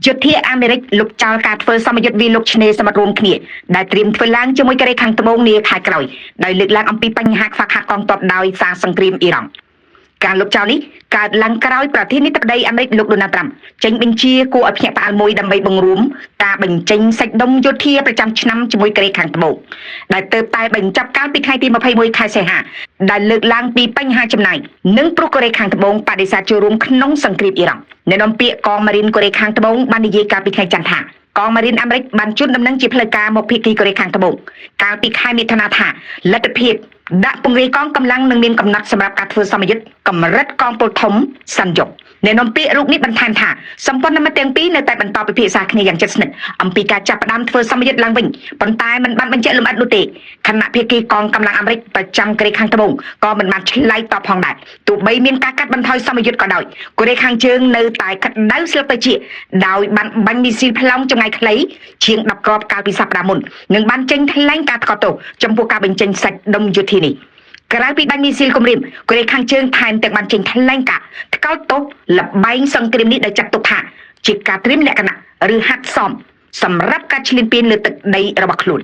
យុធាអាមេរិកលុបចោលការធ្វើសមយុទ្ធវាលោកឆ្នេរសមត្ថរួមគ្នាដែលត្រៀមធ្វើឡើងជាមួយកូរ៉េខាងត្បូងនាខែក្រោយដោយលើកឡើងអំពីបញ្ហាខ្វះខាតកងទ័ពដោយសារសង្គ្រាមអ៊ីរ៉ង់ការលុបចោលនេះកើតឡើងក្រោយប្រធានាធិបតីអាមេរិកលោកដូណាល់ត្រាំចេញបញ្ជាគួរឲ្យភ្ញាក់ផ្អើលមួយដើម្បីបង្រួមការបញ្ចេញសាច់ដុំយោធាប្រចាំឆ្នាំជាមួយកូរ៉េខាងត្បូងដែលទើបតែបញ្ចប់កាលពីថ្ងៃទី21ខែសីហាដែលលើកឡើងពីបញ្ហាចំណាយនិងព្រោះកូរ៉េខាងត្បូងបដិសេធចូលរួមក្នុងសង្គ្រាមអ៊ីរ៉ង់អ្នកនាំពាក្យកងម៉ារីនកូរ៉េខាងត្បូងបាននិយាយកាលពីថ្ងៃច័ន្ទថាកងម៉ារីនអាមេរិកបានជូនដំណឹងជាផ្លូវការមកភាគីកូរ៉េខាងត្បូងកាលពីខែមិថុនាថាលទ្ធភាពដាក់ពង្រាយកងកម្លាំងនឹងមានកំណត់សម្រាប់ការធ្វើសមយុទ្ធកម្រិតកងពលធំសាន់យុកអ្នកនាំពាក្យរូបនេះបន្ថែមថាសម្ព័ន្ធមិត្តទាំងពីរនៅតែបន្តពិភាក្សាគ្នាយ៉ាងជិតស្និទ្ធអំពីការចាប់ផ្ដើមធ្វើសមយុទ្ធឡើងវិញប៉ុន្តែមិនបានបញ្ជាក់លម្អិតនោះទេខណៈភាគីកងកម្លាំងអាមេរិកប្រចាំកូរ៉េខាងត្បូងក៏មិនបានឆ្លើយតបផងដែរទោះបីមានការកាត់បន្ថយសមយុទ្ធក៏ដោយកូរ៉េខាងជើងនៅតែក្តៅស្លឹកទៅជាដោយបានបាញ់មីស៊ីលផ្លោងចម្ងាយខ្លីជាង10គ្រាប់កាលពីសប្តាហ៍មុននិងបានចេញថ្លែងការណ៍ថ្កោលទោសចំពោះការបញ្ចេញសាច់ដុំយោធានេះក្រៅពីបាញ់មីស៊ីលគំរាមកូរ៉េខាងជើងថែមទាំងបានចេញថ្លែងការណ៍ថ្កោលទោសលបែងសង្គ្រាមនេះដោយចាត់ទុកថាជាការត្រៀមលក្ខណៈឬហាត់សមសម្រាប់ការឈ្លានពានលើទឹកដីរបស់ខ្លួន